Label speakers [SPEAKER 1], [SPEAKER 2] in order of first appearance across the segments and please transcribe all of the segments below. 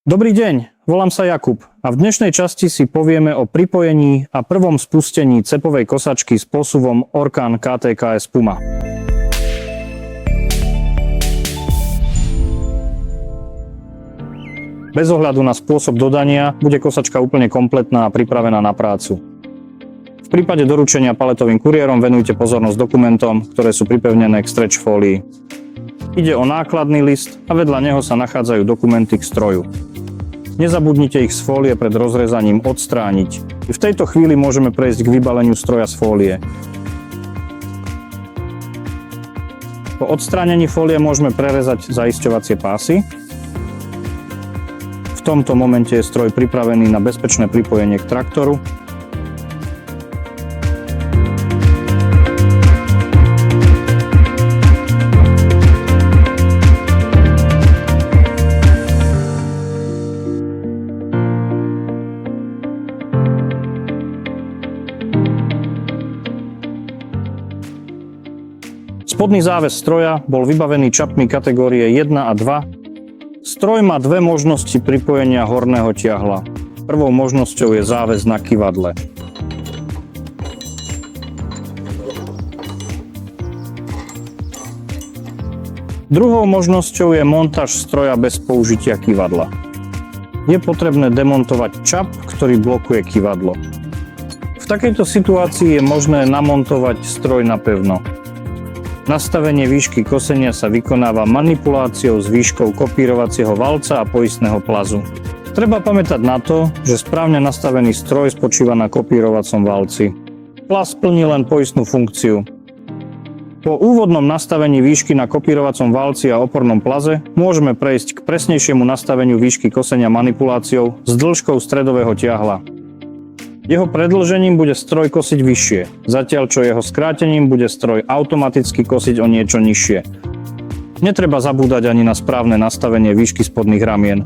[SPEAKER 1] Dobrý deň, volám sa Jakub a v dnešnej časti si povieme o pripojení a prvom spustení cepovej kosačky s posuvom Orkan KTKS Puma. Bez ohľadu na spôsob dodania bude kosačka úplne kompletná a pripravená na prácu. V prípade doručenia paletovým kuriérom venujte pozornosť dokumentom, ktoré sú pripevnené k stretch fólii. Ide o nákladný list a vedľa neho sa nachádzajú dokumenty k stroju. Nezabudnite ich z fólie pred rozrezaním odstrániť. V tejto chvíli môžeme prejsť k vybaleniu stroja z fólie. Po odstránení fólie môžeme prerezať zaisťovacie pásy. V tomto momente je stroj pripravený na bezpečné pripojenie k traktoru. Spodný záväz stroja bol vybavený čapmi kategórie 1 a 2. Stroj má dve možnosti pripojenia horného ťahla. Prvou možnosťou je záväz na kyvadle. Druhou možnosťou je montáž stroja bez použitia kyvadla. Je potrebné demontovať čap, ktorý blokuje kyvadlo. V takejto situácii je možné namontovať stroj napevno. Nastavenie výšky kosenia sa vykonáva manipuláciou s výškou kopírovacieho valca a poistného plazu. Treba pamätať na to, že správne nastavený stroj spočíva na kopírovacom valci. Plaz plní len poistnú funkciu. Po úvodnom nastavení výšky na kopírovacom valci a opornom plaze môžeme prejsť k presnejšiemu nastaveniu výšky kosenia manipuláciou s dĺžkou stredového ťahla. Jeho predĺžením bude stroj kosiť vyššie, zatiaľ čo jeho skrátením bude stroj automaticky kosiť o niečo nižšie. Netreba zabúdať ani na správne nastavenie výšky spodných ramien.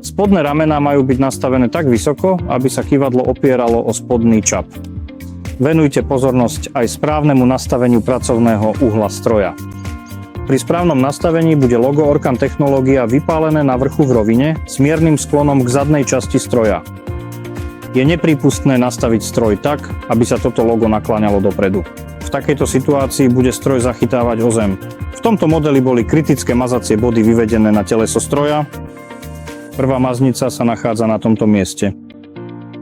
[SPEAKER 1] Spodné ramená majú byť nastavené tak vysoko, aby sa kyvadlo opieralo o spodný čap. Venujte pozornosť aj správnemu nastaveniu pracovného uhla stroja. Pri správnom nastavení bude logo Orkan Technológia vypálené na vrchu v rovine s miernym sklonom k zadnej časti stroja. Je neprípustné nastaviť stroj tak, aby sa toto logo nakláňalo dopredu. V takejto situácii bude stroj zachytávať o zem. V tomto modeli boli kritické mazacie body vyvedené na teleso stroja. Prvá maznica sa nachádza na tomto mieste.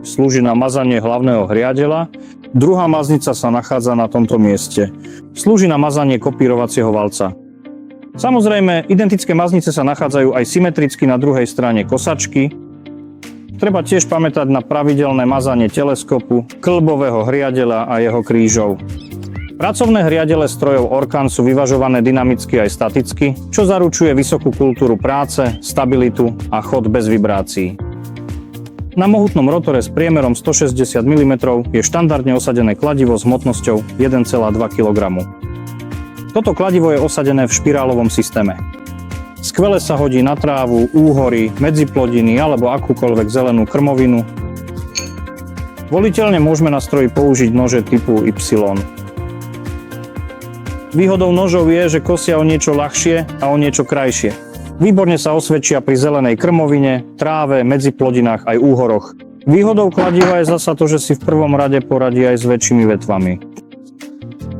[SPEAKER 1] Slúži na mazanie hlavného hriadela. Druhá maznica sa nachádza na tomto mieste. Slúži na mazanie kopírovacieho valca. Samozrejme, identické maznice sa nachádzajú aj symetricky na druhej strane kosačky. Treba tiež pamätať na pravidelné mazanie teleskopu, kĺbového hriadela a jeho krížov. Pracovné hriadele strojov Orkan sú vyvažované dynamicky aj staticky, čo zaručuje vysokú kultúru práce, stabilitu a chod bez vibrácií. Na mohutnom rotore s priemerom 160 mm je štandardne osadené kladivo s hmotnosťou 1,2 kg. Toto kladivo je osadené v špirálovom systéme. Skvele sa hodí na trávu, úhory, medziplodiny alebo akúkoľvek zelenú krmovinu. Voliteľne môžeme na stroji použiť nože typu Y. Výhodou nožov je, že kosia o niečo ľahšie a o niečo krajšie. Výborne sa osvedčia pri zelenej krmovine, tráve, medziplodinách aj úhoroch. Výhodou kladiva je zasa to, že si v prvom rade poradí aj s väčšími vetvami.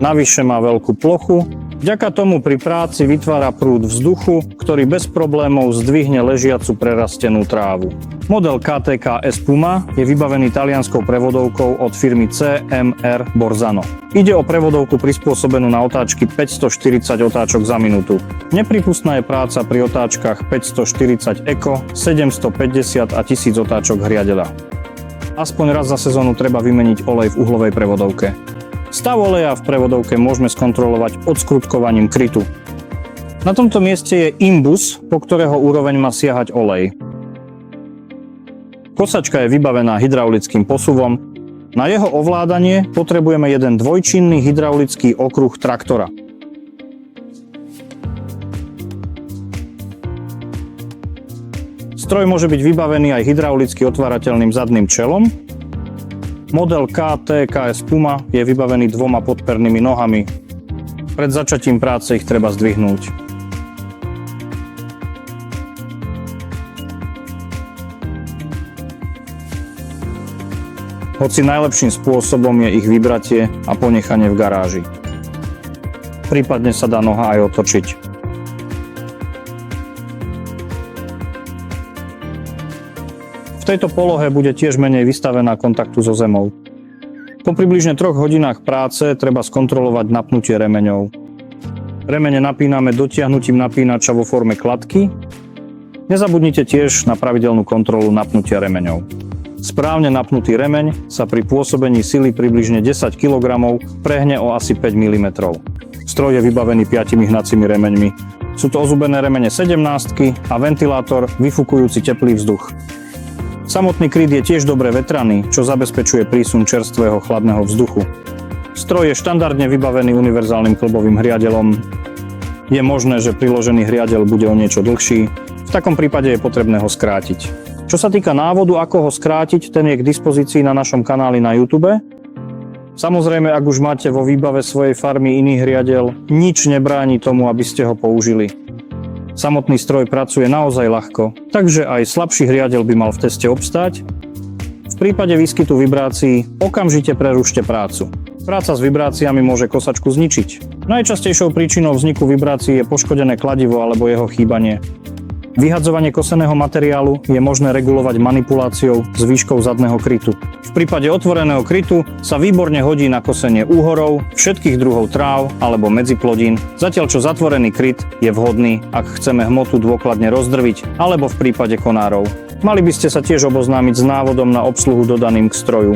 [SPEAKER 1] Navyše má veľkú plochu. Vďaka tomu pri práci vytvára prúd vzduchu, ktorý bez problémov zdvihne ležiacu prerastenú trávu. Model KTKS Puma je vybavený talianskou prevodovkou od firmy CMR Borzano. Ide o prevodovku prispôsobenú na otáčky 540 otáčok za minútu. Nepripustná je práca pri otáčkach 540 Eco, 750 a 1000 otáčok hriadela. Aspoň raz za sezónu treba vymeniť olej v uhlovej prevodovke. Stav oleja v prevodovke môžeme skontrolovať odskrutkovaním krytu. Na tomto mieste je imbus, po ktorého úroveň má siahať olej. Kosačka je vybavená hydraulickým posuvom. Na jeho ovládanie potrebujeme jeden dvojčinný hydraulický okruh traktora. Stroj môže byť vybavený aj hydraulicky otvárateľným zadným čelom. Model KTKS Puma je vybavený dvoma podpernými nohami. Pred začatím práce ich treba zdvihnúť. hoci najlepším spôsobom je ich vybratie a ponechanie v garáži. Prípadne sa dá noha aj otočiť. V tejto polohe bude tiež menej vystavená kontaktu so zemou. Po približne 3 hodinách práce treba skontrolovať napnutie remeňov. Remene napíname dotiahnutím napínača vo forme kladky. Nezabudnite tiež na pravidelnú kontrolu napnutia remeňov. Správne napnutý remeň sa pri pôsobení sily približne 10 kg prehne o asi 5 mm. Stroj je vybavený 5 hnacími remeňmi. Sú to ozubené remene 17 a ventilátor vyfukujúci teplý vzduch. Samotný kryt je tiež dobre vetraný, čo zabezpečuje prísun čerstvého chladného vzduchu. Stroj je štandardne vybavený univerzálnym klbovým hriadeľom. Je možné, že priložený hriadeľ bude o niečo dlhší, v takom prípade je potrebné ho skrátiť. Čo sa týka návodu, ako ho skrátiť, ten je k dispozícii na našom kanáli na YouTube. Samozrejme, ak už máte vo výbave svojej farmy iný hriadeľ, nič nebráni tomu, aby ste ho použili. Samotný stroj pracuje naozaj ľahko, takže aj slabší hriadeľ by mal v teste obstáť. V prípade výskytu vibrácií okamžite prerušte prácu. Práca s vibráciami môže kosačku zničiť. Najčastejšou príčinou vzniku vibrácií je poškodené kladivo alebo jeho chýbanie. Vyhadzovanie koseného materiálu je možné regulovať manipuláciou s výškou zadného krytu. V prípade otvoreného krytu sa výborne hodí na kosenie úhorov, všetkých druhov tráv alebo medziplodín, zatiaľ čo zatvorený kryt je vhodný, ak chceme hmotu dôkladne rozdrviť, alebo v prípade konárov. Mali by ste sa tiež oboznámiť s návodom na obsluhu dodaným k stroju.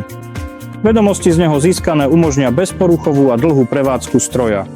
[SPEAKER 1] Vedomosti z neho získané umožnia bezporuchovú a dlhú prevádzku stroja.